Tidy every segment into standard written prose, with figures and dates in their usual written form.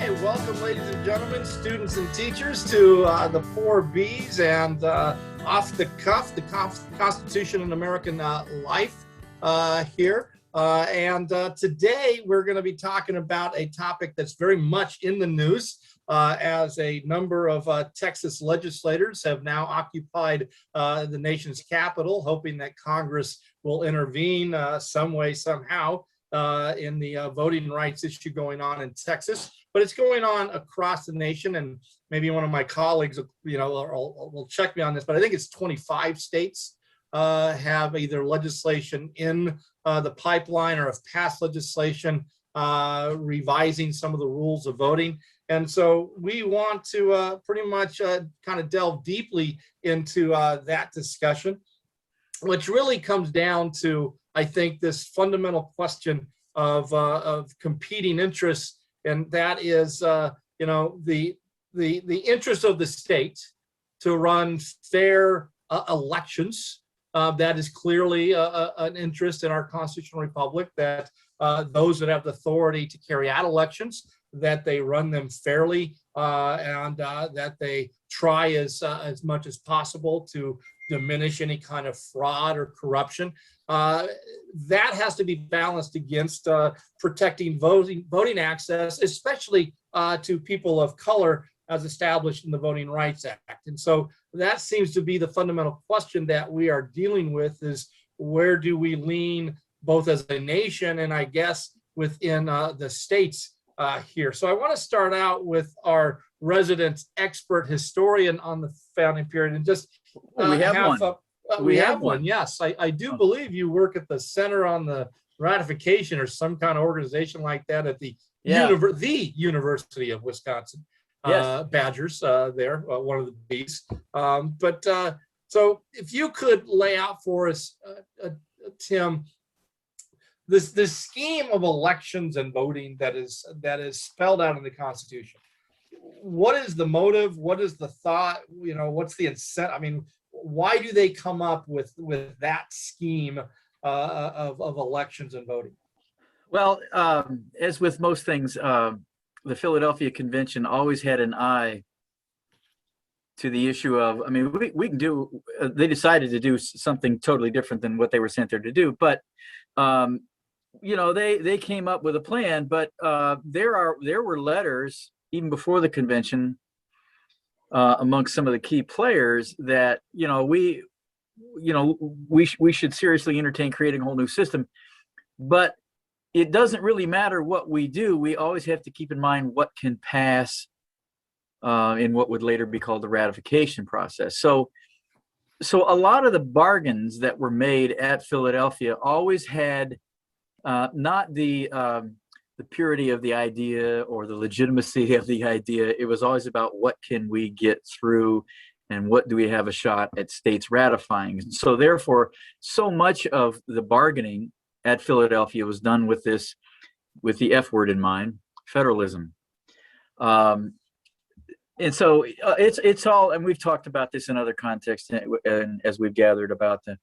Okay, welcome, ladies and gentlemen, students and teachers, to the 4Bs and off the cuff, the Constitution and American Life here. Today we're going to be talking about a topic that's very much in the news as a number of Texas legislators have now occupied the nation's capital, hoping that Congress will intervene some way, somehow, in the voting rights issue going on in Texas. But it's going on across the nation, and maybe one of my colleagues, will check me on this, but I think it's 25 states have either legislation in the pipeline or have passed legislation revising some of the rules of voting. And so we want to pretty much kind of delve deeply into that discussion, which really comes down to, I think, this fundamental question of competing interests. And that is, the interest of the state to run fair elections. That is clearly an interest in our constitutional republic, that those that have the authority to carry out elections, that they run them fairly, and that they try as much as possible to diminish any kind of fraud or corruption. That has to be balanced against protecting voting access, especially to people of color, as established in the Voting Rights Act. And so that seems to be the fundamental question that we are dealing with, is where do we lean both as a nation and, I guess, within the states here. So I want to start out with our resident expert historian on the founding period, and just we have one. We have one. Yes, I do believe you work at the Center on the Ratification or some kind of organization like that at the University of Wisconsin. Yes. Badgers there, one of the Bs. So if you could lay out for us, Tim, this scheme of elections and voting that is spelled out in the Constitution. What is the motive? What is the thought? What's the incentive? I mean, why do they come up with that scheme of elections and voting? Well, as with most things, the Philadelphia Convention always had an eye to the issue of, I mean, we can do, they decided to do something totally different than what they were sent there to do, but they came up with a plan. But there were letters even before the convention amongst some of the key players that we should seriously entertain creating a whole new system. But it doesn't really matter what we do. We always have to keep in mind what can pass in what would later be called the ratification process. So a lot of the bargains that were made at Philadelphia always had not the purity of the idea or the legitimacy of the idea. It was always about what can we get through and what do we have a shot at states ratifying. So therefore, so much of the bargaining at Philadelphia was done with the F word in mind, federalism. And so it's all, and we've talked about this in other contexts, and as we've gathered about to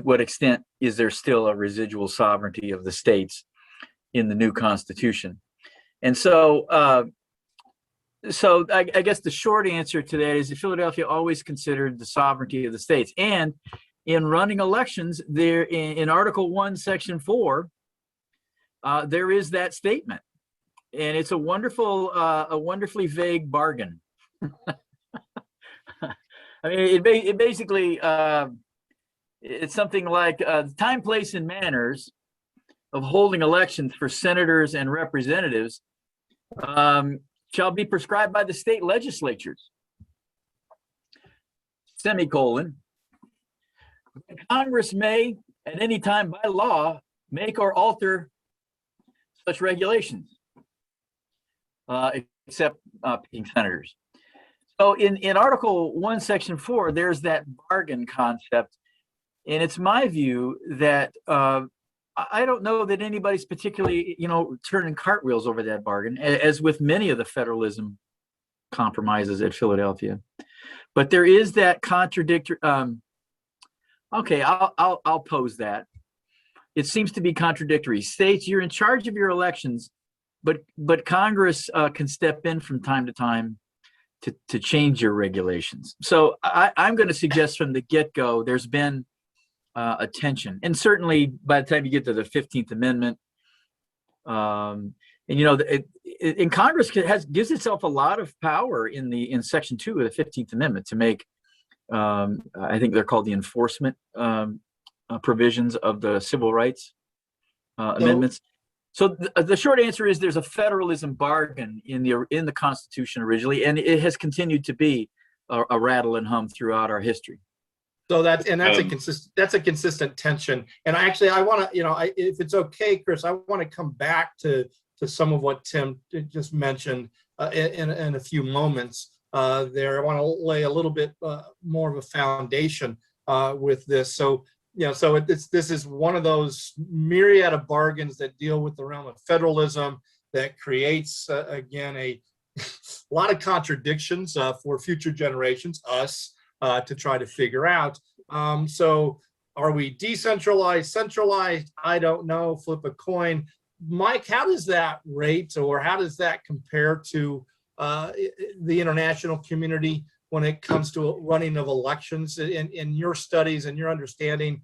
what extent is there still a residual sovereignty of the states in the new Constitution. And so I guess the short answer to that is that Philadelphia always considered the sovereignty of the states. And in running elections, there in Article 1, Section 4, there is that statement, and it's a wonderfully vague bargain. I mean, it basically it's something like the time, place, and manners of holding elections for senators and representatives shall be prescribed by the state legislatures. Semicolon. Congress may, at any time by law, make or alter such regulations, except picking senators. So in Article 1, Section 4, there's that bargain concept. And it's my view that I don't know that anybody's particularly, turning cartwheels over that bargain, as with many of the federalism compromises at Philadelphia. But there is that contradictory. Okay, I'll pose that. It seems to be contradictory. States, you're in charge of your elections, but Congress can step in from time to time to change your regulations. So I'm going to suggest from the get-go, there's been a tension, and certainly by the time you get to the 15th Amendment, and you know, and Congress gives itself a lot of power in Section 2 of the 15th Amendment to make, I think they're called the enforcement provisions of the civil rights amendments. So the short answer is there's a federalism bargain in the Constitution originally, and it has continued to be a rattle and hum throughout our history. So that's a consistent tension. And I want to, if it's okay, Chris, I want to come back to some of what Tim just mentioned in a few moments there. I want to lay a little bit more of a foundation with this. So this is one of those myriad of bargains that deal with the realm of federalism that creates, again, a lot of contradictions for future generations, us, to try to figure out. So are we decentralized, centralized? I don't know, flip a coin. Mike, how does that rate, or how does that compare to the international community when it comes to running of elections? In your studies and your understanding,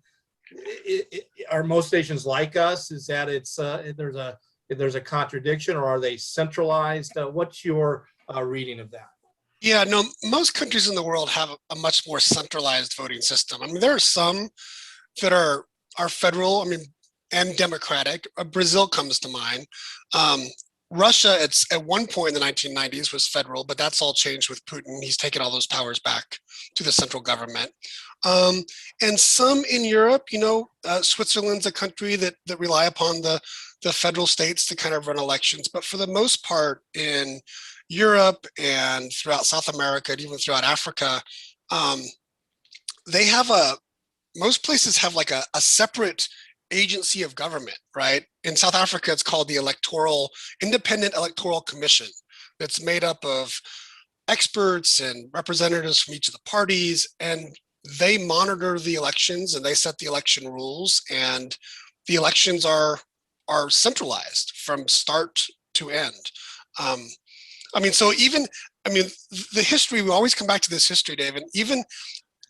are most nations like us? Is that there's a contradiction, or are they centralized? What's your reading of that? Yeah, no, most countries in the world have a much more centralized voting system. I mean, there are some that are federal, and democratic. Brazil comes to mind. Russia, it's at one point in the 1990s was federal, but that's all changed with Putin. He's taken all those powers back to the central government. And some in Europe, Switzerland's a country that rely upon the federal states to kind of run elections. But for the most part in Europe and throughout South America and even throughout Africa, most places have like a separate agency of government, right? In South Africa, it's called the Independent Electoral Commission. That's made up of experts and representatives from each of the parties, and they monitor the elections and they set the election rules, and the elections are centralized from start to end. The history, we always come back to this history, Dave, and even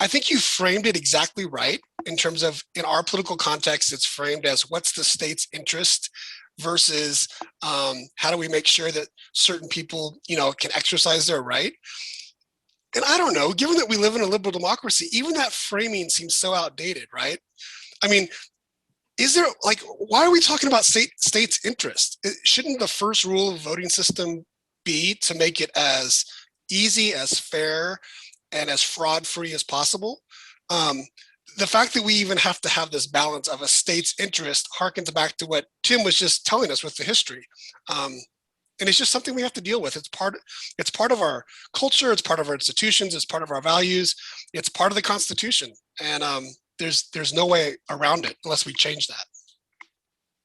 I think you framed it exactly right in terms of, in our political context, it's framed as what's the state's interest versus how do we make sure that certain people, can exercise their right. And I don't know, given that we live in a liberal democracy, even that framing seems so outdated, right? Is there, why are we talking about state's interest? Shouldn't the first rule of the voting system be to make it as easy, as fair, and as fraud-free as possible? The fact that we even have to have this balance of a state's interest harkens back to what Tim was just telling us with the history. And it's just something we have to deal with. It's part of our culture, it's part of our institutions, it's part of our values, it's part of the Constitution. And there's no way around it unless we change that.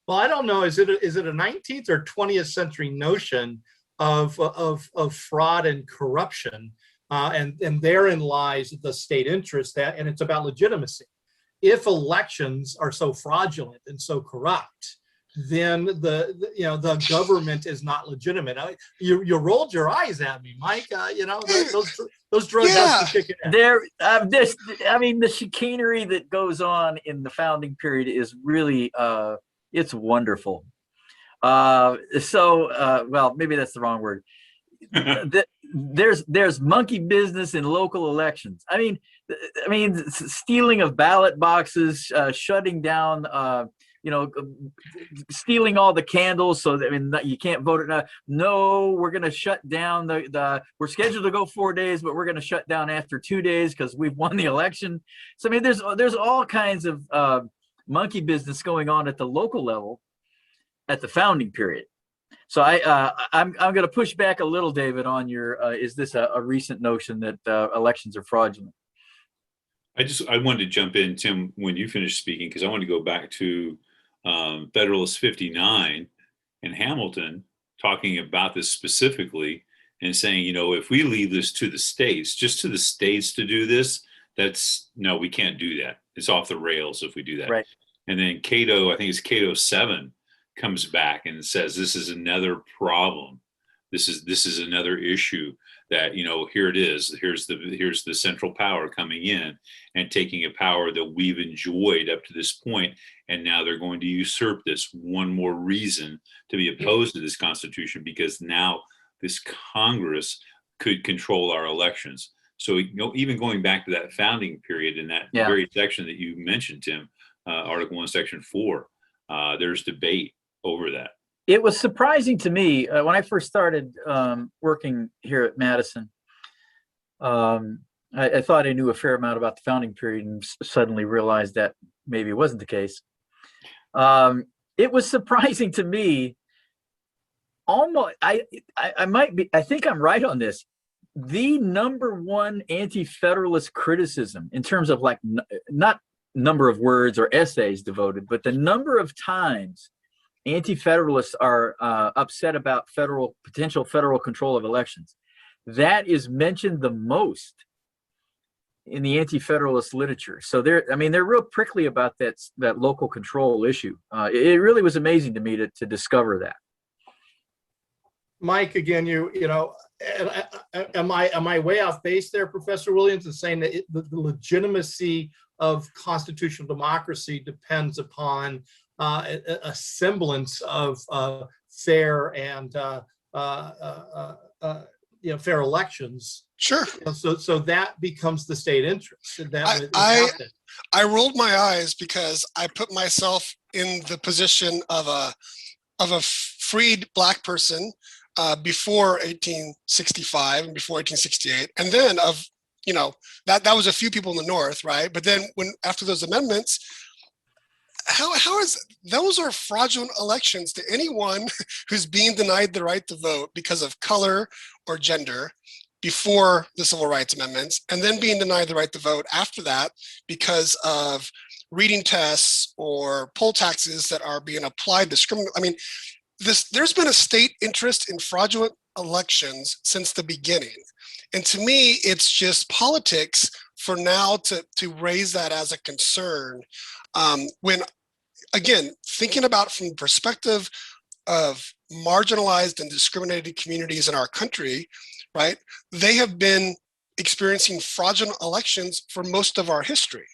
Well, I don't know, is it a 19th or 20th century notion of fraud and corruption? And therein lies the state interest, and it's about legitimacy. If elections are so fraudulent and so corrupt, then the government is not legitimate. You rolled your eyes at me, Mike. Those drugs have to kick in. The chicanery that goes on in the founding period is really it's wonderful. Well, maybe that's the wrong word. There's monkey business in local elections. Stealing of ballot boxes, shutting down, stealing all the candles so that you can't vote. No, we're going to shut down we're scheduled to go 4 days, but we're going to shut down after 2 days because we've won the election. So there's all kinds of monkey business going on at the local level at the founding period. So I'm going to push back a little, David, on your, is this a recent notion that elections are fraudulent? I wanted to jump in, Tim, when you finished speaking, because I wanted to go back to Federalist 59 and Hamilton talking about this specifically and saying, if we leave this to the states, just to the states to do this, no, we can't do that. It's off the rails if we do that. Right. And then Cato, I think it's Cato 7, comes back and says, this is another problem. This is another issue that, here it is. Here's the central power coming in and taking a power that we've enjoyed up to this point, and now they're going to usurp this. One more reason to be opposed to this Constitution, because now this Congress could control our elections. So, even going back to that founding period in that very section that you mentioned, Tim, Article 1, Section 4, there's debate over that. It was surprising to me when I first started working here at Madison. I thought I knew a fair amount about the founding period, and suddenly realized that maybe it wasn't the case. It was surprising to me. Almost, I might be. I think I'm right on this. The number one anti-federalist criticism, in terms of like not number of words or essays devoted, but the number of times anti-federalists are upset about potential federal control of elections, that is mentioned the most in the anti-federalist literature. So they're real prickly about that local control issue. It really was amazing to me to discover that. Mike, again, am I way off base there, Professor Williams, in saying that the legitimacy of constitutional democracy depends upon a semblance of fair and fair elections? Sure. So that becomes the state interest. I rolled my eyes because I put myself in the position of a freed Black person before 1865 and before 1868, and then that was a few people in the North, right? But then after those amendments, how is those are fraudulent elections to anyone who's being denied the right to vote because of color or gender before the Civil Rights Amendments, and then being denied the right to vote after that because of reading tests or poll taxes that are being applied discriminately. I mean, there's been a state interest in fraudulent elections since the beginning. And to me, it's just politics for now to raise that as a concern. When, again, thinking about from the perspective of marginalized and discriminated communities in our country, right? They have been experiencing fraudulent elections for most of our history.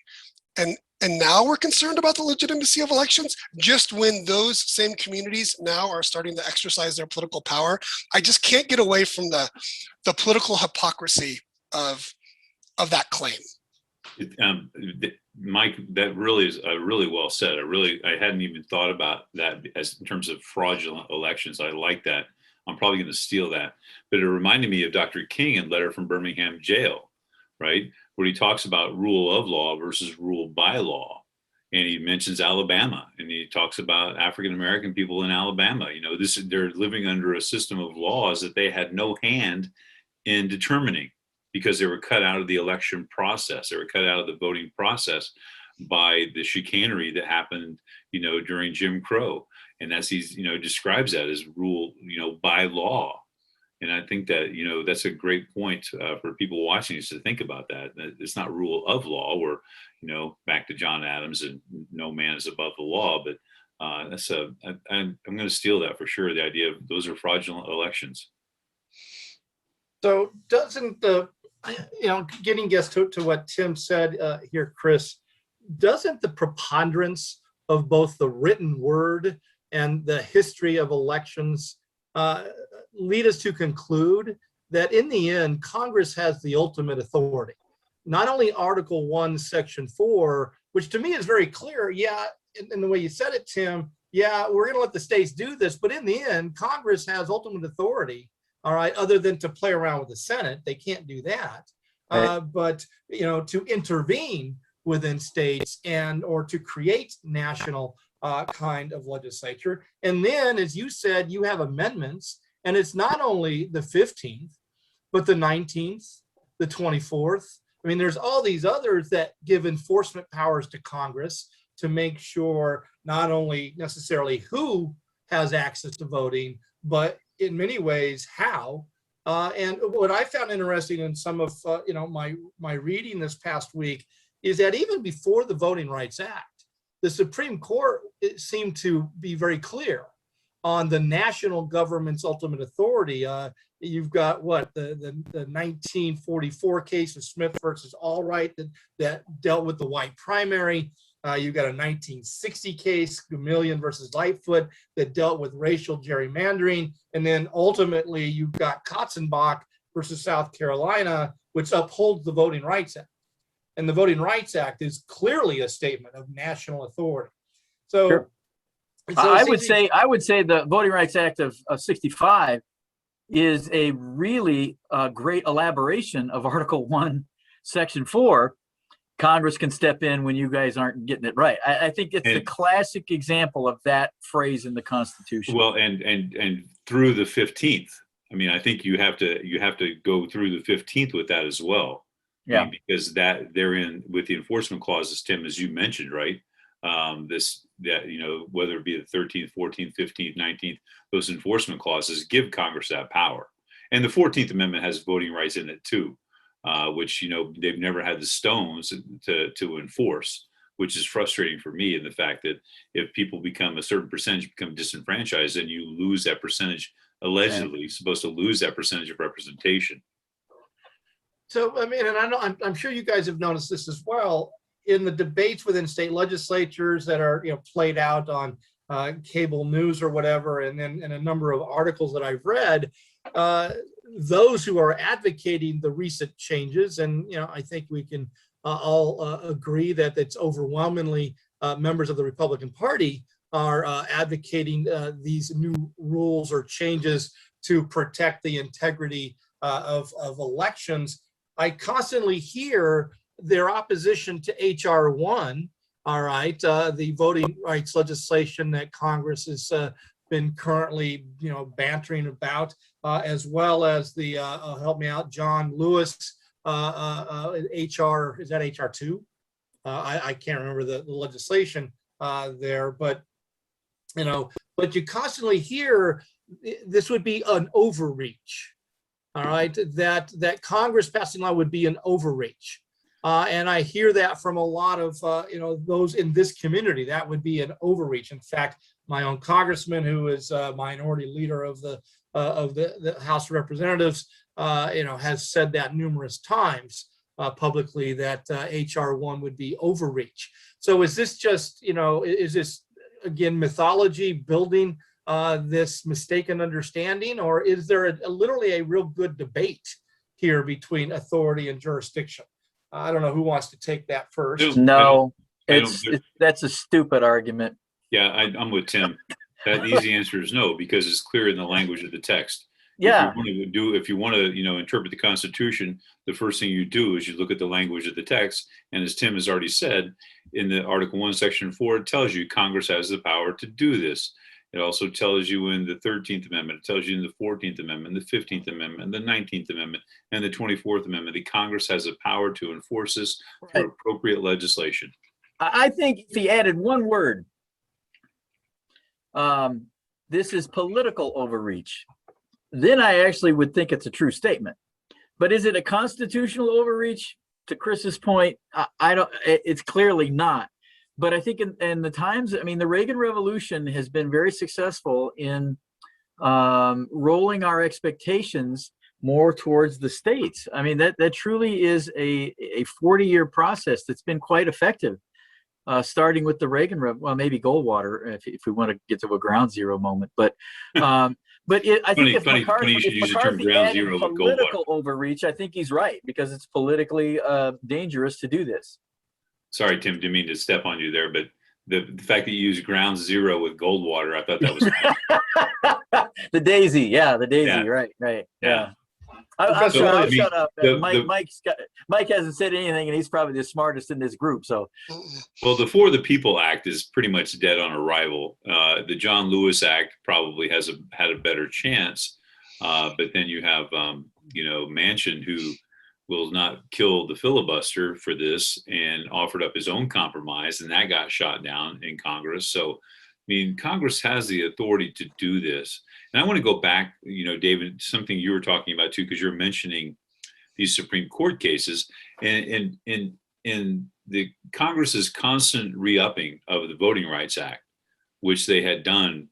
And now we're concerned about the legitimacy of elections just when those same communities now are starting to exercise their political power. I just can't get away from the political hypocrisy of that claim. Mike, that really is really well said. I hadn't even thought about that as in terms of fraudulent elections. I like that. I'm probably going to steal that. But it reminded me of Dr. King in Letter from Birmingham Jail, right? Where he talks about rule of law versus rule by law. And he mentions Alabama, and he talks about African-American people in Alabama. They're living under a system of laws that they had no hand in determining, because they were cut out of the election process. They were cut out of the voting process by the chicanery that happened, during Jim Crow. And he describes that as rule, by law. And I think that, that's a great point for people watching us to think about that. It's not rule of law, where, back to John Adams and no man is above the law. But I'm going to steal that for sure. The idea of those are fraudulent elections. So doesn't getting to what Tim said here, Chris, doesn't the preponderance of both the written word and the history of elections lead us to conclude that in the end, Congress has the ultimate authority? Not only Article 1, Section 4, which to me is very clear, in the way you said it, Tim, we're going to let the states do this, but in the end, Congress has ultimate authority, all right, other than to play around with the Senate. They can't do that. Right. But, to intervene within states or to create national kind of legislature. And then, as you said, you have amendments, and it's not only the 15th, but the 19th, the 24th. I mean, there's all these others that give enforcement powers to Congress to make sure not only necessarily who has access to voting, but in many ways how. And what I found interesting in some of my reading this past week is that even before the Voting Rights Act, the Supreme Court it seem to be very clear on the national government's ultimate authority. You've got what the 1944 case of Smith versus Allwright that dealt with the white primary. You've got a 1960 case, Gamillion versus Lightfoot, that dealt with racial gerrymandering. And then ultimately you've got Katzenbach versus South Carolina, which upholds the Voting Rights Act. And the Voting Rights Act is clearly a statement of national authority. So, sure. I would say the Voting Rights Act of 65 is a really great elaboration of Article 1, Section 4. Congress can step in when you guys aren't getting it right. I think it's the classic example of that phrase in the Constitution. Well, and through the 15th. I mean, I think you have to go through the 15th with that as well. Yeah, I mean, because that therein with the enforcement clauses, Tim, as you mentioned, right? Whether it be the 13th, 14th, 15th, 19th, those enforcement clauses give Congress that power. And the 14th Amendment has voting rights in it too, which, they've never had the stones to enforce, which is frustrating for me in the fact that if people become a certain percentage, become disenfranchised, then you lose that percentage, allegedly supposed to lose that percentage of representation. So, I mean, and I'm sure you guys have noticed this as well in the debates within state legislatures that are, played out on cable news or whatever, and then in a number of articles that I've read, those who are advocating the recent changes, and I think we can all agree that it's overwhelmingly members of the Republican Party are advocating these new rules or changes to protect the integrity of elections. I constantly hear their opposition to H.R. 1, all right, the voting rights legislation that Congress has been currently, bantering about, as well as the, help me out, John Lewis, H.R., is that H.R. 2? I can't remember the legislation there, but, but you constantly hear this would be an overreach. All right, that Congress passing law would be an overreach. And I hear that from a lot of, those in this community, that would be an overreach. In fact, my own congressman, who is a minority leader of the House of Representatives, has said that numerous times publicly that H.R. 1 would be overreach. So is this just, is this, again, mythology building this mistaken understanding, or is there literally a real good debate here between authority and jurisdiction? I don't know who wants to take that first. No, that's a stupid argument. Yeah, I'm with Tim. That easy answer is no, because it's clear in the language of the text. Yeah. If you want to interpret the Constitution, the first thing you do is you look at the language of the text. And as Tim has already said, in the Article 1, Section 4, it tells you Congress has the power to do this. It also tells you in the 13th Amendment, it tells you in the 14th Amendment, the 15th Amendment, the 19th Amendment, and the 24th Amendment, that Congress has the power to enforce this through appropriate legislation. I think if he added one word, this is political overreach, then I actually would think it's a true statement. But is it a constitutional overreach? To Chris's point, it's clearly not. But I think in the times, I mean, the Reagan Revolution has been very successful in rolling our expectations more towards the states. I mean, that truly is a 40-year process that's been quite effective, starting with the Reagan, well, maybe Goldwater, if we want to get to a ground zero moment. But I think if McCarthy added political overreach, I think he's right, because it's politically dangerous to do this. Sorry, Tim, didn't mean to step on you there, but the fact that you use ground zero with Goldwater, I thought that was the daisy. Yeah, the daisy. Yeah. Right. Yeah. I'll shut up. Mike hasn't said anything, and he's probably the smartest in this group. So, well, the For the People Act is pretty much dead on arrival. The John Lewis Act probably had a better chance, but then you have Manchin, who will not kill the filibuster for this, and offered up his own compromise, and that got shot down in Congress. So, I mean, Congress has the authority to do this. And I want to go back, David, something you were talking about too, because you're mentioning these Supreme Court cases, and in the Congress's constant re-upping of the Voting Rights Act, which they had done,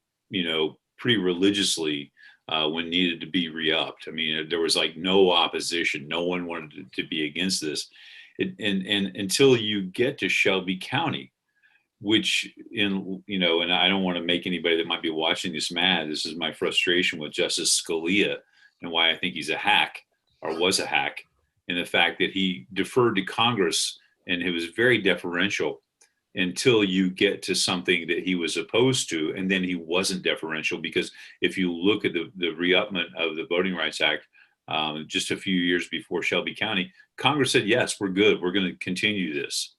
pretty religiously when needed to be re-upped. I mean, there was like no opposition. No one wanted to be against this. And until you get to Shelby County, which and I don't want to make anybody that might be watching this mad. This is my frustration with Justice Scalia and why I think he's a hack, or was a hack, and the fact that he deferred to Congress and he was very deferential until you get to something that he was opposed to, and then he wasn't deferential. Because if you look at the re-uppment of the Voting Rights Act just a few years before Shelby County, Congress said, yes, we're good, we're going to continue this.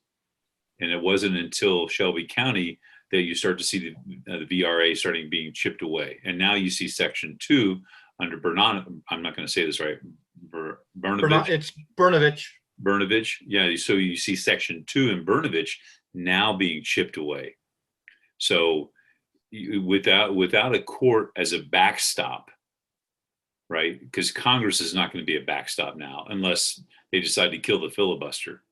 And it wasn't until Shelby County that you start to see the VRA starting being chipped away. And now you see Section 2 under I'm not going to say this right, Brnovich. It's Brnovich. Brnovich, yeah. So you see Section 2 in Brnovich now being chipped away. So without a court as a backstop, right? Because Congress is not going to be a backstop now unless they decide to kill the filibuster.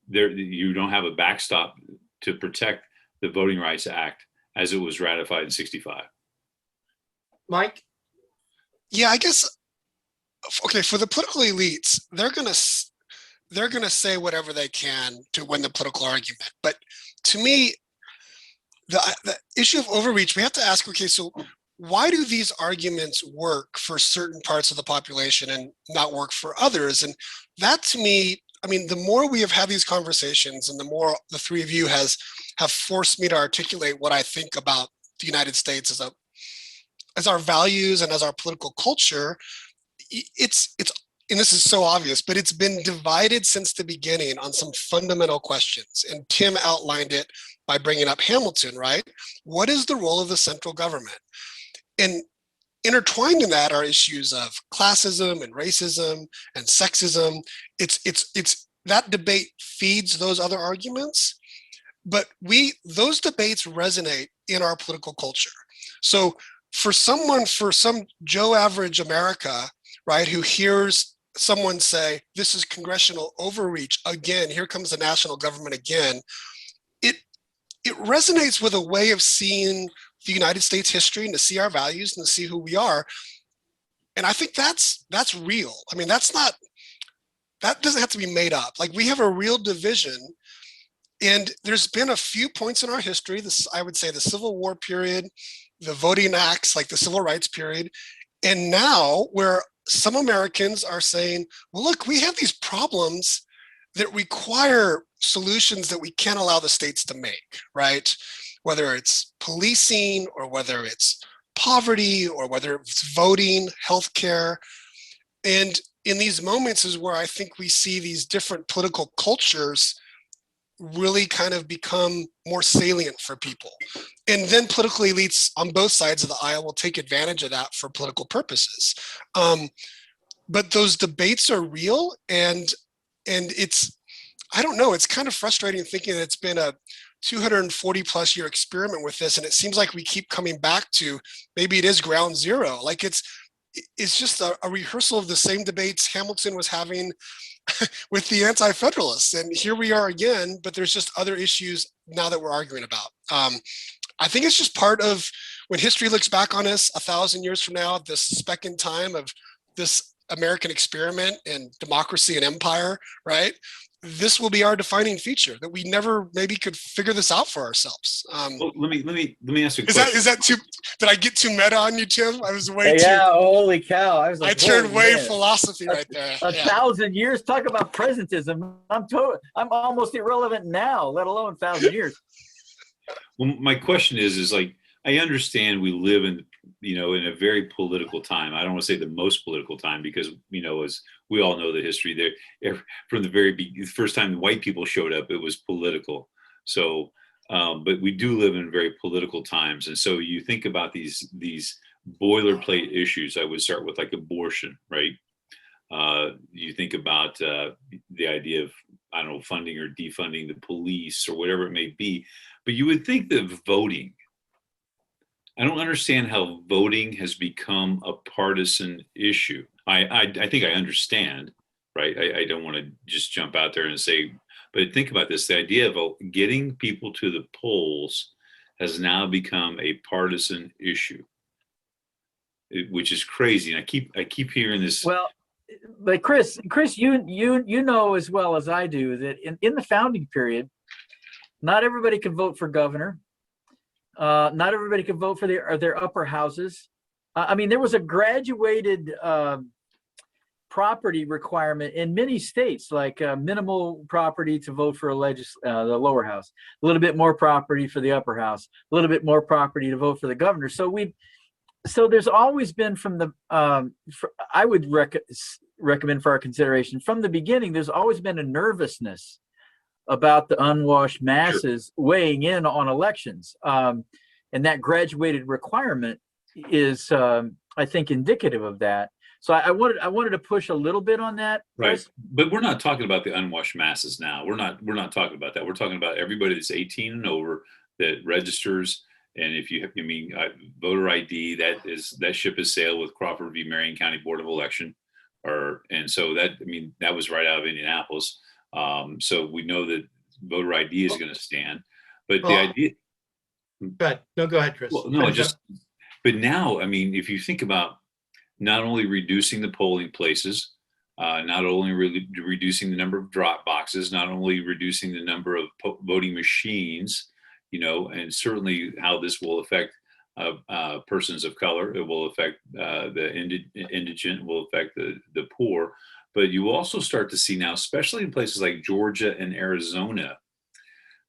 You don't have a backstop to protect the Voting Rights Act as it was ratified in '65. Mike? Yeah, I guess, okay, for the political elites, they're gonna say whatever they can to win the political argument. But to me, the issue of overreach, we have to ask, okay, so why do these arguments work for certain parts of the population and not work for others? And that, to me, I mean, the more we have had these conversations and the more the three of you have forced me to articulate what I think about the United States as our values and as our political culture, it's and this is so obvious, but it's been divided since the beginning on some fundamental questions. And Tim outlined it by bringing up Hamilton, right? What is the role of the central government? And intertwined in that are issues of classism and racism and sexism. It's that debate feeds those other arguments, but those debates resonate in our political culture. So for some Joe average America, right, who hears someone say, this is congressional overreach again, here comes the national government again, it resonates with a way of seeing the United States history and to see our values and to see who we are. And I think that's real. I mean, that doesn't have to be made up. Like, we have a real division, and there's been a few points in our history, I would say the Civil War period, the voting acts, like the Civil Rights period, and now where some Americans are saying, well, look, we have these problems that require solutions that we can't allow the states to make, right? Whether it's policing or whether it's poverty or whether it's voting, healthcare. And in these moments is where I think we see these different political cultures really kind of become more salient for people. And then political elites on both sides of the aisle will take advantage of that for political purposes. But those debates are real, and it's, I don't know, it's kind of frustrating thinking that it's been a 240 plus year experiment with this, and it seems like we keep coming back to maybe it is ground zero. Like it's just a rehearsal of the same debates Hamilton was having with the anti-federalists, and here we are again, but there's just other issues now that we're arguing about. I think it's just part of when history looks back on us 1,000 years from now, this speck in time of this American experiment in democracy and empire, right? This will be our defining feature, that we never maybe could figure this out for ourselves. Well, let me ask you a question. Is that too, did I get too meta on you, Tim? I was way too. Yeah, holy cow. I was like, I turned way man. Philosophy right there. 1,000 years, talk about presentism. I'm almost irrelevant now, let alone 1,000 years. Well, my question is like, I understand we live in a very political time. I don't want to say the most political time because, as we all know the history there, from the first time the white people showed up, it was political. So, but we do live in very political times. And so you think about these boilerplate issues. I would start with like abortion, right? You think about the idea of, I don't know, funding or defunding the police or whatever it may be. But you would think that voting, I don't understand how voting has become a partisan issue. I think I understand, right? I don't want to just jump out there and say, but think about this, the idea of getting people to the polls has now become a partisan issue, which is crazy. And I keep hearing this. Well, but Chris, you know as well as I do that in the founding period, not everybody could vote for governor. Not everybody could vote for their upper houses. I mean, there was a graduated property requirement in many states, like minimal property to vote for the lower house, a little bit more property for the upper house, a little bit more property to vote for the governor. So there's always been I would recommend for our consideration from the beginning, there's always been a nervousness about the unwashed masses weighing in on elections. And that graduated requirement is, I think, indicative of that. So I wanted to push a little bit on that. Right. But we're not talking about the unwashed masses now. We're not talking about that. We're talking about everybody that's 18 and over that registers. And if voter ID, that ship has sailed with Crawford v. Marion County Board of Election. And so that was right out of Indianapolis. So we know that voter ID is going to stand, but the idea. Go ahead, Chris. Well, no, but now, if you think about not only reducing the polling places, not only reducing the number of drop boxes, not only reducing the number of voting machines, and certainly how this will affect persons of color, it will affect the indigent, will affect the poor. But you also start to see now, especially in places like Georgia and Arizona,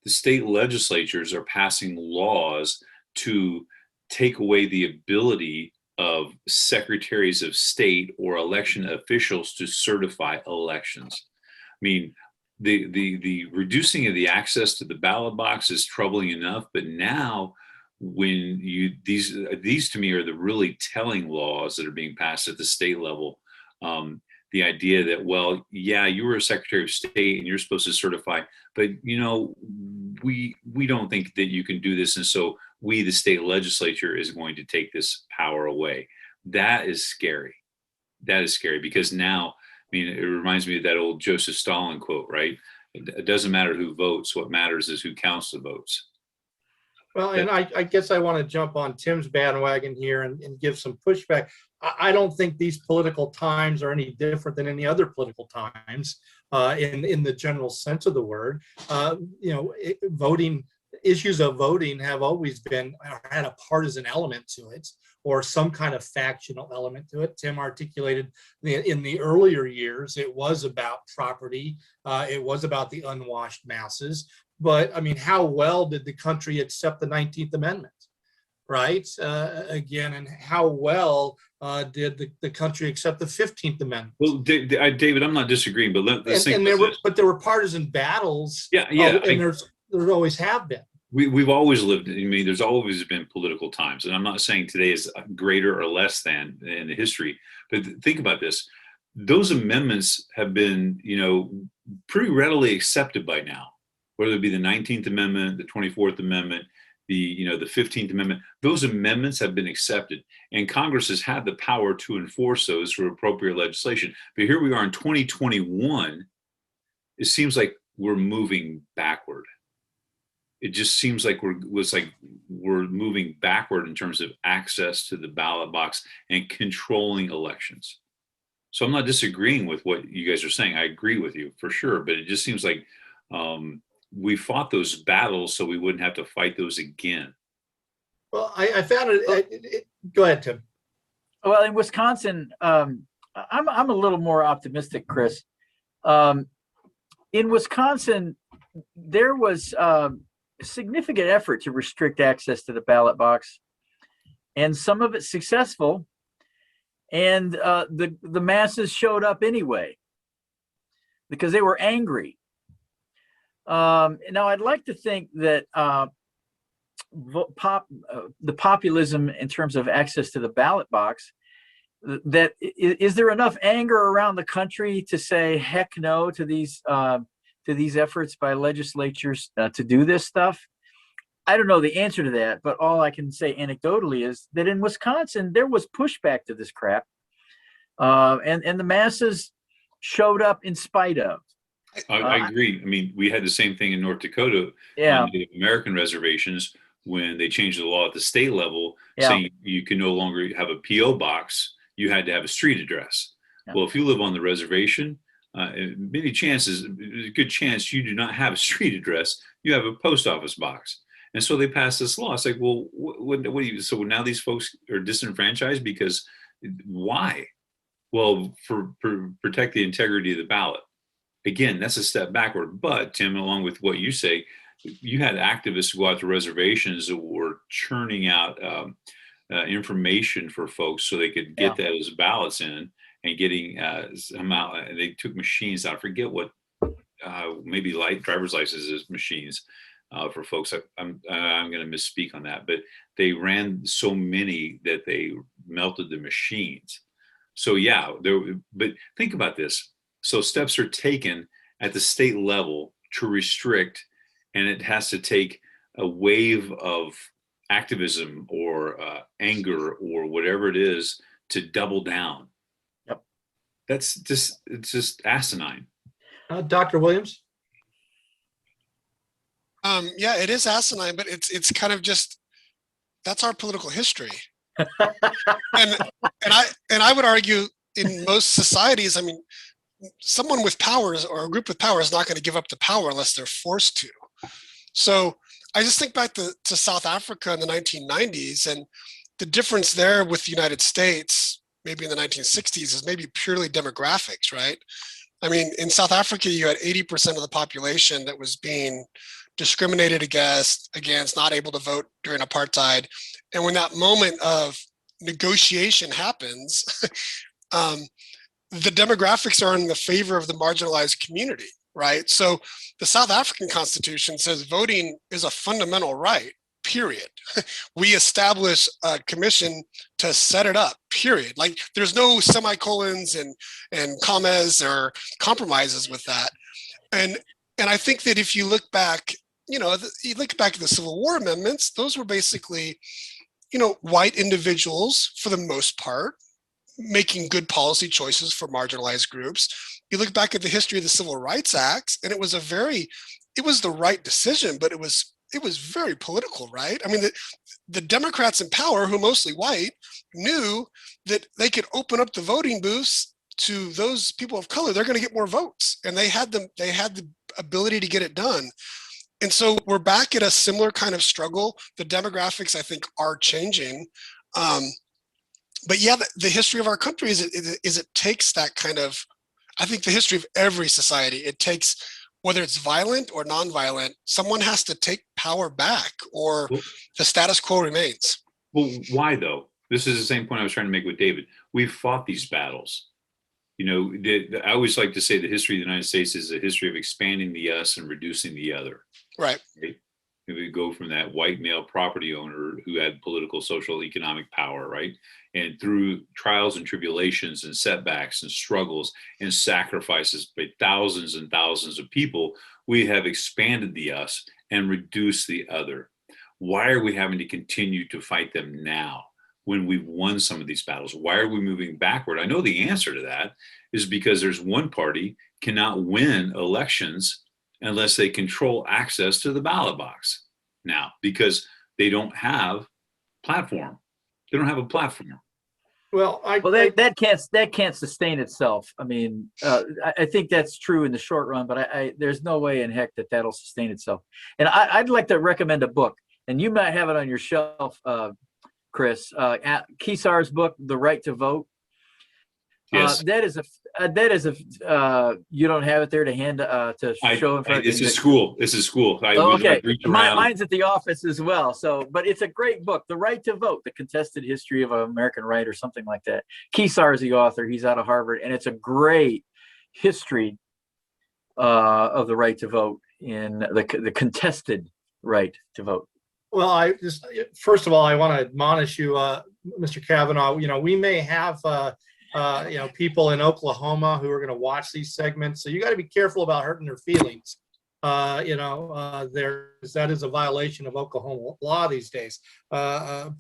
the state legislatures are passing laws to take away the ability of secretaries of state or election officials to certify elections. The reducing of the access to the ballot box is troubling enough, but now when these to me are the really telling laws that are being passed at the state level. The idea that, well, yeah, you were a secretary of state and you're supposed to certify, but we don't think that you can do this. And so we, the state legislature, is going to take this power away. That is scary. That is scary because now, it reminds me of that old Joseph Stalin quote, right? It doesn't matter who votes. What matters is who counts the votes. Well, and I guess I want to jump on Tim's bandwagon here and give some pushback. I don't think these political times are any different than any other political times in the general sense of the word. Issues of voting have always had a partisan element to it or some kind of factional element to it. Tim articulated in the earlier years, it was about property. It was about the unwashed masses. But how well did the country accept the 19th Amendment, right? Again, and how well did the country accept the 15th Amendment? Well, David, I'm not disagreeing, but let's think about this. But there were partisan battles. Yeah. And there always have been. We've always lived. There's always been political times, and I'm not saying today is greater or less than in the history. But think about this: those amendments have been, pretty readily accepted by now. Whether it be the 19th Amendment, the 24th Amendment, the 15th Amendment, those amendments have been accepted, and Congress has had the power to enforce those through appropriate legislation. But here we are in 2021. It seems like we're moving backward. It just seems like we're moving backward in terms of access to the ballot box and controlling elections. So I'm not disagreeing with what you guys are saying. I agree with you for sure, but it just seems like we fought those battles so we wouldn't have to fight those again. Well, I found it. Go ahead, Tim. Well, in Wisconsin, I'm a little more optimistic, Chris. In Wisconsin, there was significant effort to restrict access to the ballot box, and some of it successful. And the masses showed up anyway because they were angry. Now, I'd like to think that the populism in terms of access to the ballot box, that is there enough anger around the country to say heck no to these efforts by legislatures to do this stuff? I don't know the answer to that, but all I can say anecdotally is that in Wisconsin there was pushback to this crap, and the masses showed up in spite of. I agree. We had the same thing in North Dakota. Yeah. On the American reservations, when they changed the law at the state level, Yeah. saying you can no longer have a PO box, you had to have a street address. Yeah. Well, if you live on the reservation, many chances, a good chance you do not have a street address, you have a post office box. And so they passed this law. It's like, well, what do you, so now these folks are disenfranchised because why? Well, for protect the integrity of the ballot. Again, that's a step backward. But Tim, along with what you say, you had activists go out to reservations that were churning out information for folks so they could get those ballots in, and getting somehow they took machines out. I forget what, maybe driver's licenses machines for folks. I'm going to misspeak on that, but they ran so many that they melted the machines. So yeah, but think about this. So steps are taken at the state level to restrict, and it has to take a wave of activism or anger or whatever it is to double down. Yep. It's just asinine. Dr. Williams? Yeah, it is asinine, but it's kind of just, that's our political history. and I would argue in most societies, I mean, someone with powers or a group with power is not going to give up the power unless they're forced to. So I just think back to South Africa in the 1990s, and the difference there with the United States, maybe in the 1960s, is maybe purely demographics, right? I mean, in South Africa, you had 80% of the population that was being discriminated against, not able to vote during apartheid. And when that moment of negotiation happens, the demographics are in the favor of the marginalized community, right? So the South African Constitution says voting is a fundamental right, period. We establish a commission to set it up, period. Like there's no semicolons and commas or compromises with that. And I think that if you look back, you look back at the Civil War amendments, those were basically, white individuals for the most part, making good policy choices for marginalized groups. You look back at the history of the Civil Rights Acts, and it was the right decision, but it was very political, right? I mean, the Democrats in power, who are mostly white, knew that they could open up the voting booths to those people of color. They're going to get more votes, and they had the ability to get it done. And so we're back at a similar kind of struggle. The demographics, I think, are changing. But yeah, the history of our country is it takes that kind of, I think the history of every society, it takes, whether it's violent or nonviolent, someone has to take power back or the status quo remains. Well, why though? This is the same point I was trying to make with David. We've fought these battles. I always like to say the history of the United States is a history of expanding the us and reducing the other. Right. We go from that white male property owner who had political, social, economic power, right? And through trials and tribulations and setbacks and struggles and sacrifices by thousands and thousands of people, we have expanded the us and reduced the other. Why are we having to continue to fight them now when we've won some of these battles? Why are we moving backward? I know the answer to that is because there's one party cannot win elections unless they control access to the ballot box now, because they don't have platform. They don't have a platform. Well, that can't sustain itself. I mean, I think that's true in the short run, but there's no way in heck that'll sustain itself. And I'd like to recommend a book, and you might have it on your shelf, Chris. Kesar's book, The Right to Vote. Yes. That is you don't have it there to hand to show in front of you. This is school. Okay. Mine's at the office as well. So, but it's a great book, The Right to Vote, The Contested History of American Right, or something like that. Kesar is the author. He's out of Harvard, and it's a great history of the right to vote in the contested right to vote. Well, first of all, I want to admonish you, Mr. Kavanaugh. We may have people in Oklahoma who are going to watch these segments, so you got to be careful about hurting their feelings. That is a violation of Oklahoma law these days. So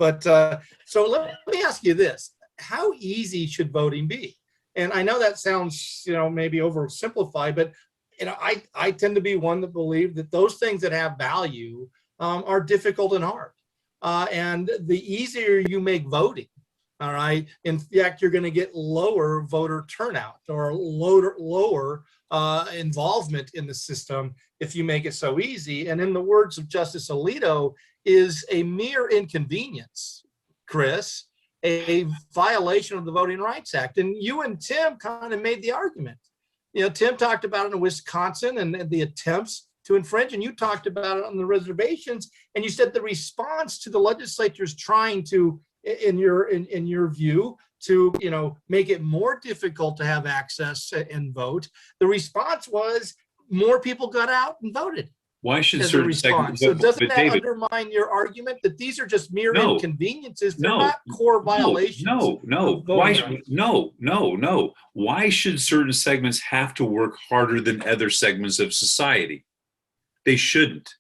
let me ask you this: how easy should voting be? And I know that sounds, maybe oversimplified, but I tend to be one that believe that those things that have value are difficult and hard. and the easier you make voting. All right. In fact, you're going to get lower voter turnout or lower involvement in the system if you make it so easy. And in the words of Justice Alito, is a mere inconvenience, Chris, a violation of the Voting Rights Act. And you and Tim kind of made the argument. You know, Tim talked about it in Wisconsin and the attempts to infringe, and you talked about it on the reservations. And you said the response to the legislature's trying to, in your view, to make it more difficult to have access and vote, the response was more people got out and voted. Why should as a certain response? segments? So doesn't that David, undermine your argument that these are just mere No. inconveniences? They're No. not core violations. No. No. Why should certain segments have to work harder than other segments of society? They shouldn't.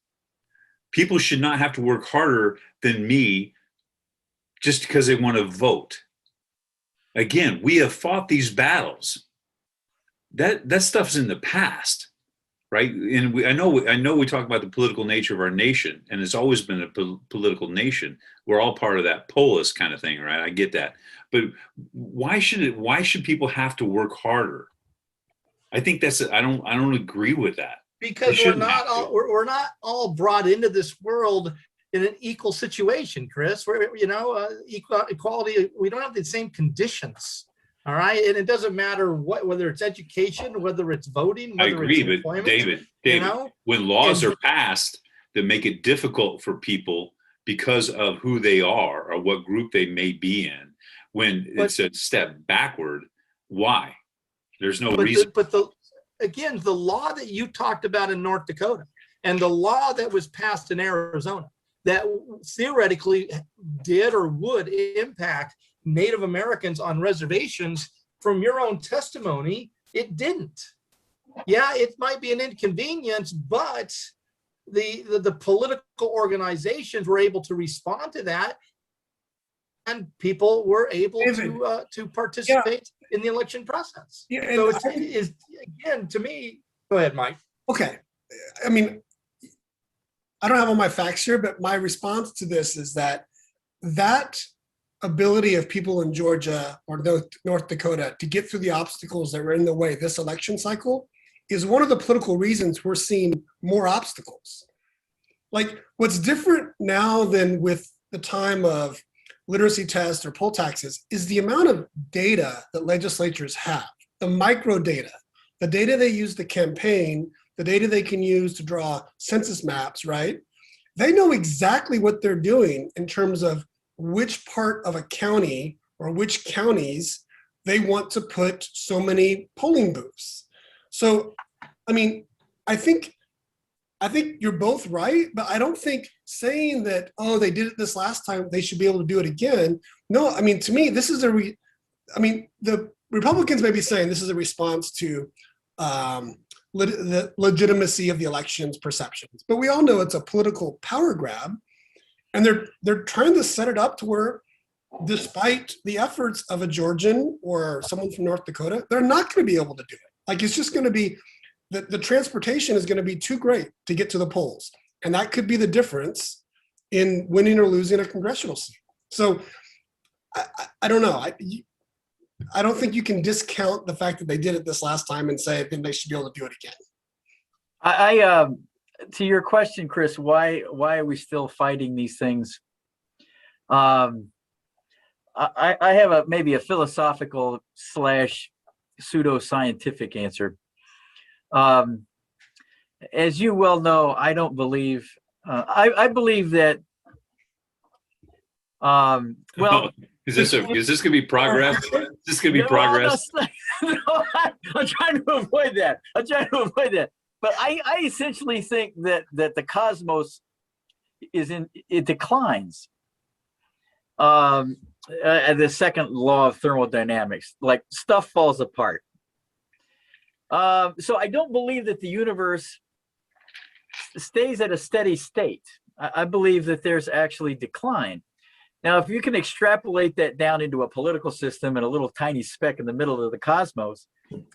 People should not have to work harder than me just because they want to vote. Again, we have fought these battles. That stuff's in the past, right? And I know we talk about the political nature of our nation, and it's always been a political nation. We're all part of that polis kind of thing, right? I get that, but why should people have to work harder? I think I don't agree with that. Because we're not all brought into this world in an equal situation, Chris. We're, equality, we don't have the same conditions. All right. And it doesn't matter whether it's education, whether it's voting, whether I agree, it's but employment, David, when laws are passed that make it difficult for people because of who they are or what group they may be in, it's a step backward, why? There's no reason. Again, the law that you talked about in North Dakota and the law that was passed in Arizona that theoretically did or would impact Native Americans on reservations, from your own testimony, it didn't. Yeah, it might be an inconvenience, but the political organizations were able to respond to that, and people were able to participate in the election process. Yeah, so it is, again, to me, go ahead, Mike. Okay. I mean, I don't have all my facts here, but my response to this is that ability of people in Georgia or North Dakota to get through the obstacles that were in the way this election cycle is one of the political reasons we're seeing more obstacles. Like, what's different now than with the time of literacy tests or poll taxes is the amount of data that legislatures have, the micro data, the data they use to campaign, the data they can use to draw census maps, right? They know exactly what they're doing in terms of which part of a county or which counties they want to put so many polling booths. So, I mean, I think you're both right, but I don't think saying that, oh, they did it this last time, they should be able to do it again. No, I mean, to me, this is the Republicans may be saying this is a response to the legitimacy of the election's perceptions, but we all know it's a political power grab, and they're trying to set it up to where, despite the efforts of a Georgian or someone from North Dakota, they're not going to be able to do it. Like, it's just going to be the transportation is going to be too great to get to the polls, and that could be the difference in winning or losing a congressional seat. So I don't know. I don't think you can discount the fact that they did it this last time and say then they should be able to do it again. I to your question, Chris, why are we still fighting these things? I have maybe a philosophical / pseudo-scientific answer. As you well know, I don't believe. I believe that. Well. Is this gonna be progress? Is this gonna be progress? No, I'm trying to avoid that. But I essentially think that the cosmos it declines. The second law of thermodynamics, like stuff falls apart. So I don't believe that the universe stays at a steady state. I believe that there's actually decline. Now, if you can extrapolate that down into a political system and a little tiny speck in the middle of the cosmos,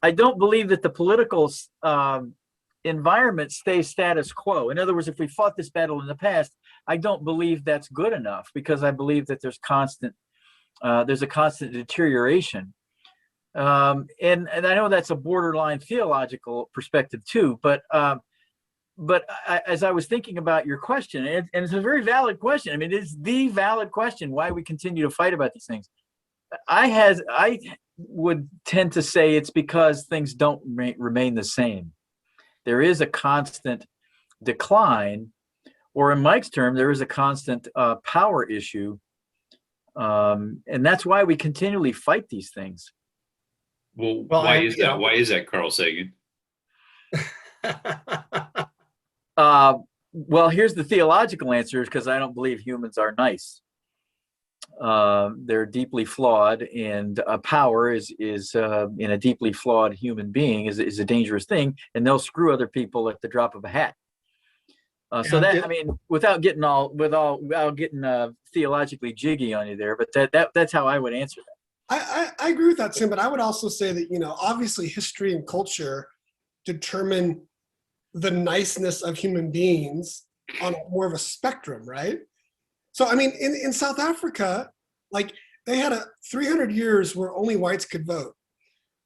I don't believe that the political environment stays status quo. In other words, if we fought this battle in the past, I don't believe that's good enough, because I believe that there's a constant deterioration. And I know that's a borderline theological perspective too, but as I was thinking about your question, and it's a very valid question. I mean, it's the valid question why we continue to fight about these things. I would tend to say it's because things don't remain the same. There is a constant decline, or in Mike's term, there is a constant power issue. And that's why we continually fight these things. Well, why is that? Why is that, Carl Sagan? Well, here's the theological answer, because I don't believe humans are nice. They're deeply flawed, and power is in a deeply flawed human being is a dangerous thing, and they'll screw other people at the drop of a hat. So that, I mean, without getting theologically jiggy on you there, but that's how I would answer that. I agree with that, Tim, but I would also say that, obviously history and culture determine the niceness of human beings on more of a spectrum, right? So, I mean, in South Africa, like, they had 300 years where only whites could vote.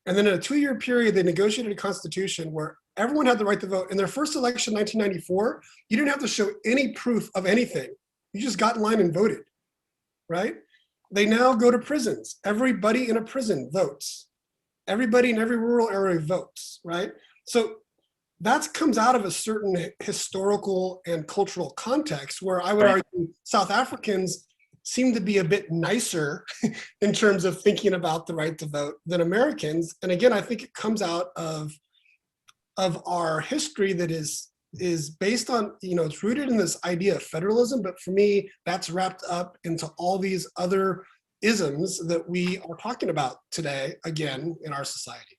And then in a 2-year period, they negotiated a constitution where everyone had the right to vote. In their first election, 1994, you didn't have to show any proof of anything. You just got in line and voted, right? They now go to prisons. Everybody in a prison votes. Everybody in every rural area votes, right? So that comes out of a certain historical and cultural context where I would argue South Africans seem to be a bit nicer in terms of thinking about the right to vote than Americans. And again, I think it comes out of our history that is based on, it's rooted in this idea of federalism, but for me, that's wrapped up into all these other isms that we are talking about today, again, in our society.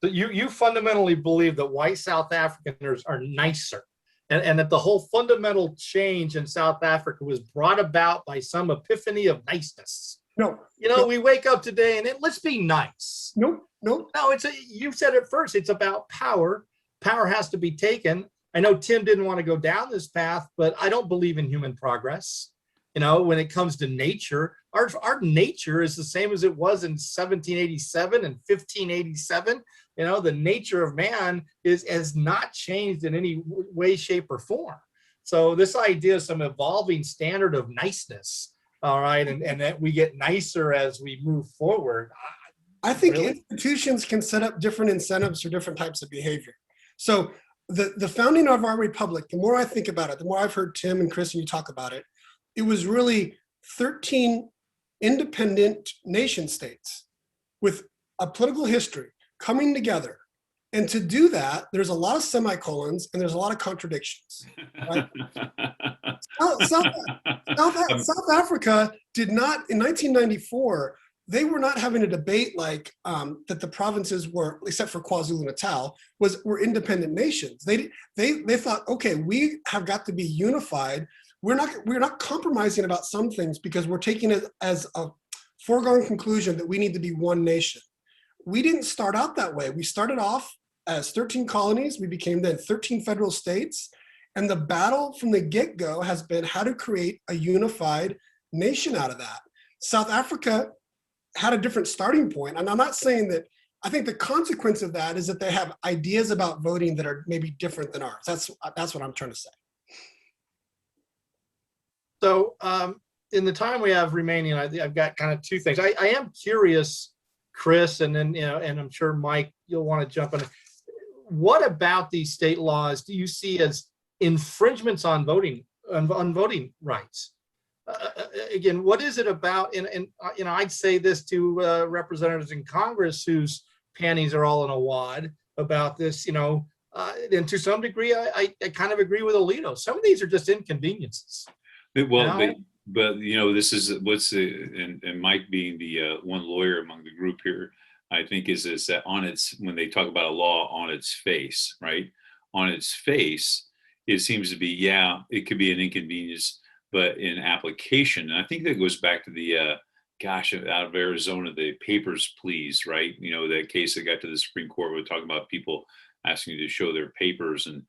So you fundamentally believe that white South Africans are nicer, and that the whole fundamental change in South Africa was brought about by some epiphany of niceness. No. We wake up today and let's be nice. No. No, you said it first. It's about power. Power has to be taken. I know Tim didn't want to go down this path, but I don't believe in human progress. When it comes to nature, our nature is the same as it was in 1787 and 1587. The nature of man has not changed in any way, shape, or form. So this idea of some evolving standard of niceness, all right, and that we get nicer as we move forward. I think institutions can set up different incentives for different types of behavior. So the founding of our republic, the more I think about it, the more I've heard Tim and Chris and you talk about it, it was really 13 independent nation states with a political history coming together. And to do that, there's a lot of semicolons and there's a lot of contradictions. Right? South Africa did not, in 1994, they were not having a debate like that the provinces were, except for KwaZulu-Natal, were independent nations. They thought, okay, we have got to be unified. We're not compromising about some things because we're taking it as a foregone conclusion that we need to be one nation. We didn't start out that way. We started off as 13 colonies. We became then 13 federal states. And the battle from the get-go has been how to create a unified nation out of that. South Africa had a different starting point. And I'm not saying that, I think the consequence of that is that they have ideas about voting that are maybe different than ours. That's what I'm trying to say. So in the time we have remaining, I've got kind of two things. I am curious, Chris, and then, and I'm sure Mike, you'll want to jump in. What about these state laws do you see as infringements on voting rights? Again, what is it about? And I'd say this to representatives in Congress whose panties are all in a wad about this. And to some degree, I kind of agree with Alito. Some of these are just inconveniences. Well, but this is and Mike being the one lawyer among the group here, I think is that when they talk about a law on its face, right? On its face, it seems to be, it could be an inconvenience, but in application, and I think that goes back to the out of Arizona, the Papers, Please, right? That case that got to the Supreme Court, we're talking about people asking you to show their papers, and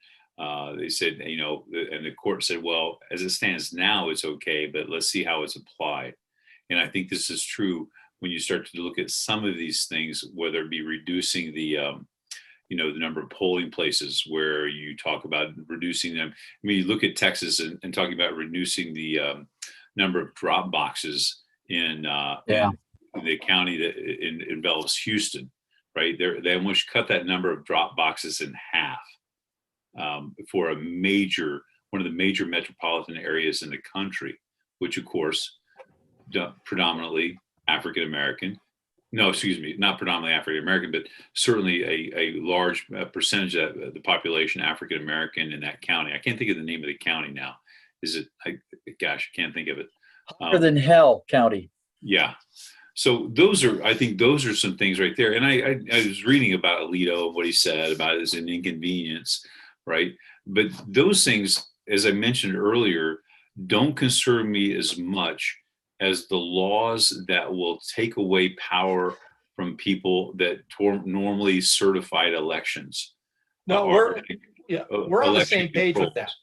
they said, and the court said, well, as it stands now, it's okay, but let's see how it's applied. And I think this is true when you start to look at some of these things, whether it be reducing the number of polling places, where you talk about reducing them. I mean, you look at Texas and talking about reducing the number of drop boxes in the county that envelops Houston, right? They almost cut that number of drop boxes in half for one of the major metropolitan areas in the country, which of course, predominantly African American. No, excuse me, not predominantly African American, but certainly a large percentage of the population African American in that county. I can't think of the name of the county now. I can't think of it. Hotter than hell county. Yeah. So I think those are some things right there. And I was reading about Alito, what he said about it as an inconvenience, right? But those things, as I mentioned earlier, don't concern me as much as the laws that will take away power from people that normally certified elections. No, we're on the same page with that.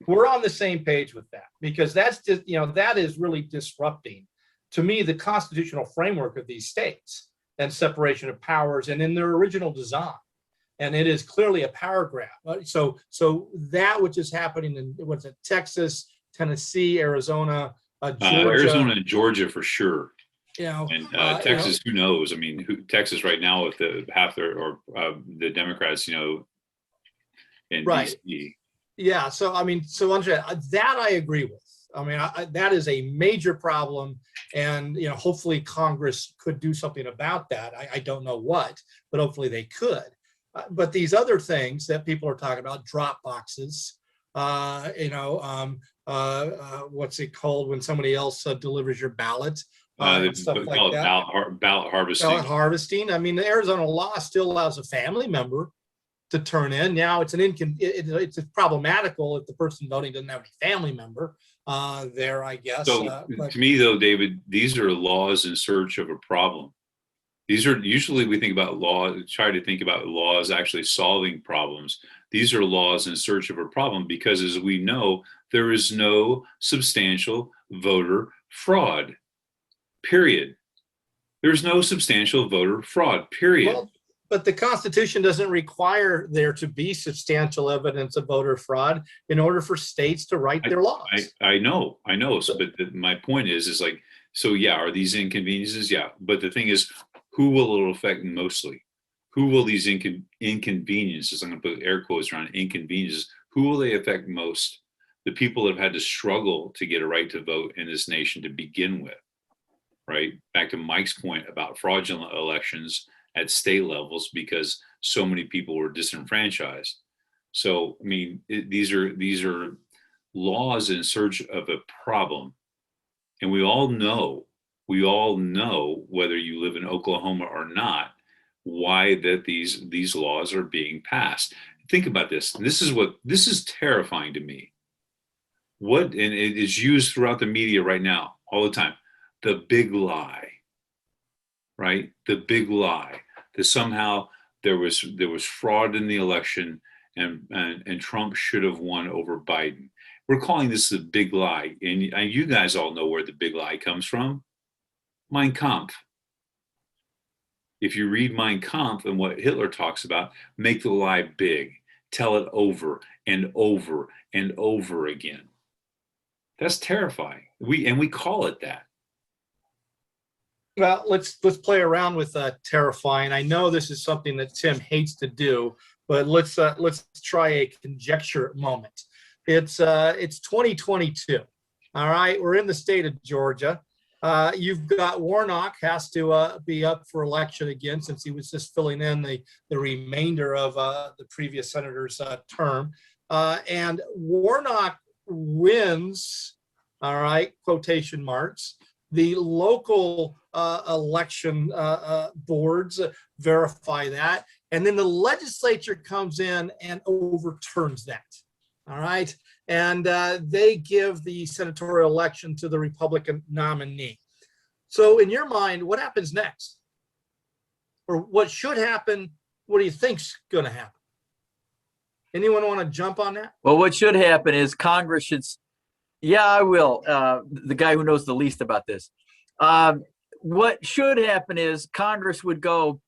We're on the same page with that, because that's just, that is really disrupting, to me, the constitutional framework of these states and separation of powers and in their original design. And it is clearly a power grab. So that which is happening in Texas, Tennessee, Arizona, Georgia. Arizona and Georgia for sure. And Texas, who knows? I mean, Texas right now with the the Democrats, in right. DC. Yeah. So Andre, that I agree with. I mean, that is a major problem, and hopefully Congress could do something about that. I don't know what, but hopefully they could. But these other things that people are talking about, drop boxes, what's it called when somebody else delivers your ballot, stuff like that. Ballot harvesting. Ballot harvesting. I mean, the Arizona law still allows a family member to turn in. Now it's it's problematical if the person voting doesn't have any family member there, I guess. So to me, though, David, these are laws in search of a problem. These are usually we think about try to think about laws actually solving problems. These are laws in search of a problem because, as we know, there is no substantial voter fraud, period. There's no substantial voter fraud, period. Well, but the Constitution doesn't require there to be substantial evidence of voter fraud in order for states to write their laws. I know. So, but my point is like, so yeah, are these inconveniences? Yeah. But the thing is, who will it affect mostly? Who will these inconveniences, I'm going to put air quotes around inconveniences, who will they affect most? The people that have had to struggle to get a right to vote in this nation to begin with, right? Back to Mike's point about fraudulent elections at state levels because so many people were disenfranchised. So, I mean, these are laws in search of a problem. And we all know, whether you live in Oklahoma or not, why that these laws are being passed. Think about this. This is terrifying to me. And it is used throughout the media right now, all the time. The big lie, right? The big lie that somehow there was fraud in the election and Trump should have won over Biden. We're calling this the big lie. And you guys all know where the big lie comes from. Mein Kampf. If you read Mein Kampf and what Hitler talks about, make the lie big. Tell it over and over and over again. That's terrifying. We call it that. Well, let's play around with terrifying. I know this is something that Tim hates to do, but let's try a conjecture moment. It's 2022. All right, we're in the state of Georgia. You've got Warnock has to be up for election again since he was just filling in the remainder of the previous senator's term. And Warnock wins, all right, quotation marks. The local election boards verify that. And then the legislature comes in and overturns that. All right. And they give the senatorial election to the Republican nominee. So in your mind, what happens next? Or what should happen? What do you think's going to happen? Anyone want to jump on that? Well, what should happen is Congress should, yeah, I will. The guy who knows the least about this. What should happen is Congress would go,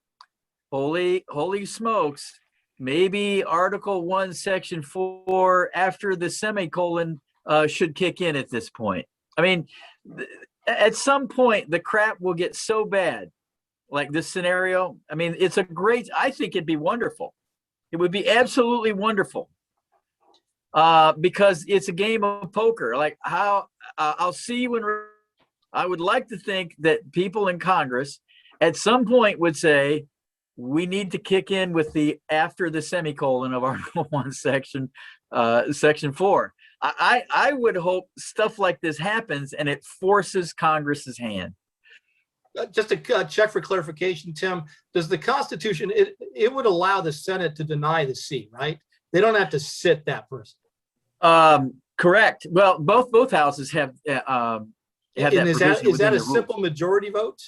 holy smokes, maybe Article 1, Section 4 after the semicolon should kick in at this point. I mean, at some point, the crap will get so bad, like this scenario. I mean, I think it'd be wonderful. It would be absolutely wonderful because it's a game of poker. Like how I'll see when I would like to think that people in Congress at some point would say, we need to kick in with the after the semicolon of Article 1, Section 4. I would hope stuff like this happens and it forces Congress's hand. Just to check for clarification, Tim, does the Constitution, it would allow the Senate to deny the seat, right? They don't have to sit that person. Correct. Well, both houses have that Is that a rules. simple majority vote?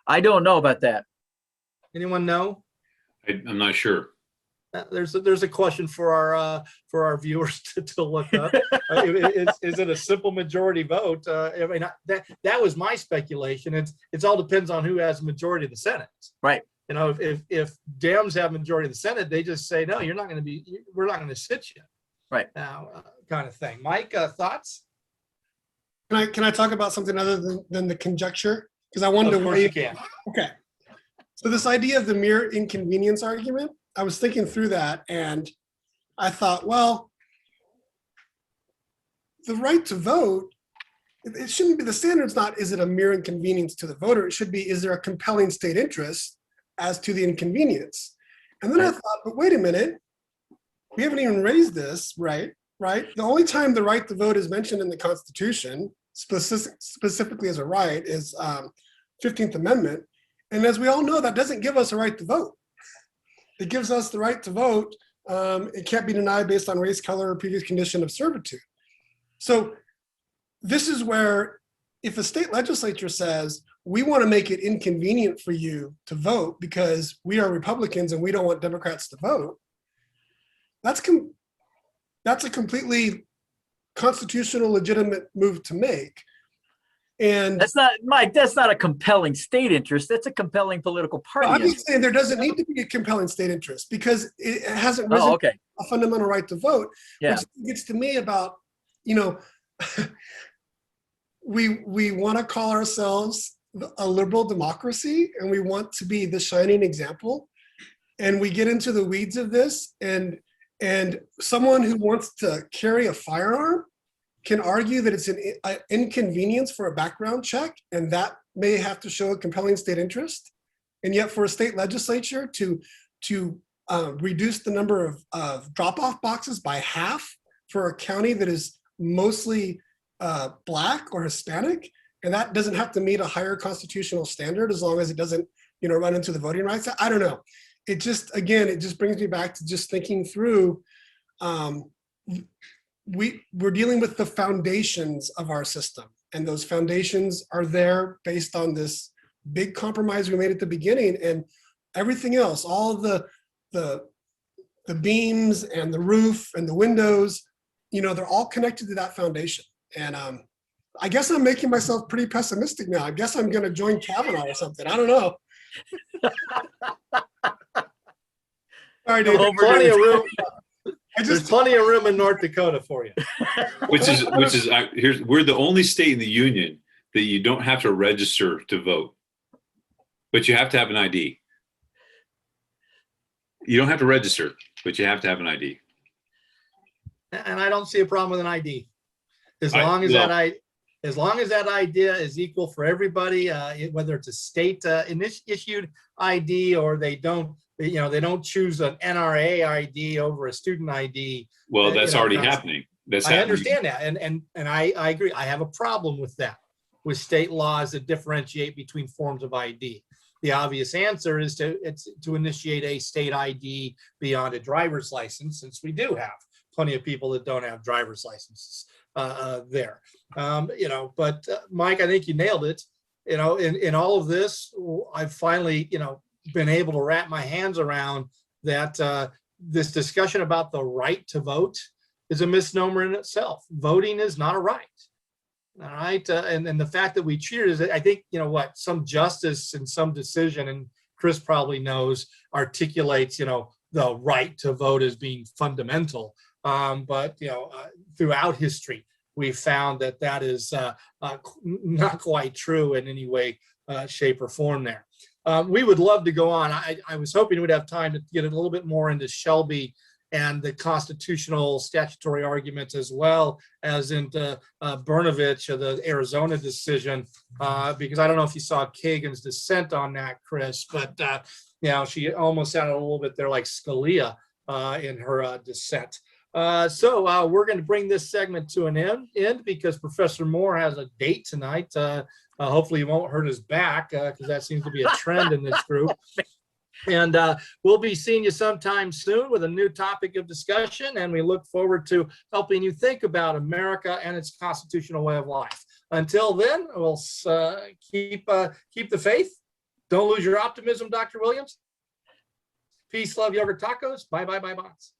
I don't know about that. Anyone know? I'm not sure. There's a question for our viewers to look up. Is it a simple majority vote? I mean, that was my speculation. It all depends on who has majority of the Senate. Right. You know, if Dems have majority of the Senate, they just say no, we're not going to sit you. Right. Now, kind of thing. Mike, thoughts? Can I talk about something other than the conjecture? Because I wanted to. Of course you can. Okay. So this idea of the mere inconvenience argument, I was thinking through that and I thought, well, the right to vote, it shouldn't be, the standard's not, is it a mere inconvenience to the voter? It should be, is there a compelling state interest as to the inconvenience? And then I thought, but wait a minute, we haven't even raised this, right? The only time the right to vote is mentioned in the Constitution, specifically as a right, is 15th Amendment. And as we all know, that doesn't give us a right to vote. It gives us the right to vote. It can't be denied based on race, color, or previous condition of servitude. So this is where if a state legislature says, we want to make it inconvenient for you to vote because we are Republicans and we don't want Democrats to vote, that's a completely constitutional legitimate move to make. And that's not, Mike, that's not a compelling state interest. That's a compelling political party. I'm just saying there doesn't need to be a compelling state interest because it hasn't risen a fundamental right to vote. Yeah. Which gets to me about, you know, we want to call ourselves a liberal democracy and we want to be the shining example. And we get into the weeds of this and someone who wants to carry a firearm can argue that it's an inconvenience for a background check, and that may have to show a compelling state interest. And yet for a state legislature to reduce the number of drop-off boxes by half for a county that is mostly Black or Hispanic, and that doesn't have to meet a higher constitutional standard as long as it doesn't, you know, run into the voting rights. I don't know. It just brings me back to just thinking through, we're dealing with the foundations of our system, and those foundations are there based on this big compromise we made at the beginning, and everything else, all the beams and the roof and the windows, you know, they're all connected to that foundation. And I guess I'm making myself pretty pessimistic now. I guess I'm going to join Kavanaugh or something. I don't know. Sorry, David. Plenty of room. There's plenty of room in North Dakota for you. Which is we're the only state in the union that you don't have to register to vote, but you have to have an ID. You don't have to register, but you have to have an ID. And I don't see a problem with an ID, as long as that idea is equal for everybody, whether it's a state issued ID or they don't choose an NRA ID over a student ID. Well, that's already happening. I understand that, and I agree. I have a problem with that, with state laws that differentiate between forms of ID. The obvious answer is to initiate a state ID beyond a driver's license, since we do have plenty of people that don't have driver's licenses there. But Mike, I think you nailed it. In all of this, I've finally, been able to wrap my hands around that this discussion about the right to vote is a misnomer in itself. Voting is not a right. All right. And the fact that we treat it as, I think, some justice in some decision, and Chris probably knows, articulates, the right to vote as being fundamental. But throughout history, we found that is not quite true in any way, shape, or form there. We would love to go on. I was hoping we'd have time to get a little bit more into Shelby and the constitutional statutory arguments, as well as into Brnovich, the Arizona decision, because I don't know if you saw Kagan's dissent on that, Chris, but she almost sounded a little bit there like Scalia in her dissent. So we're going to bring this segment to an end because Professor Moore has a date tonight. Hopefully he won't hurt his back, because that seems to be a trend in this group. And we'll be seeing you sometime soon with a new topic of discussion. And we look forward to helping you think about America and its constitutional way of life. Until then, we'll keep the faith. Don't lose your optimism, Dr. Williams. Peace, love, yogurt, tacos. Bye, bye, bye, bots.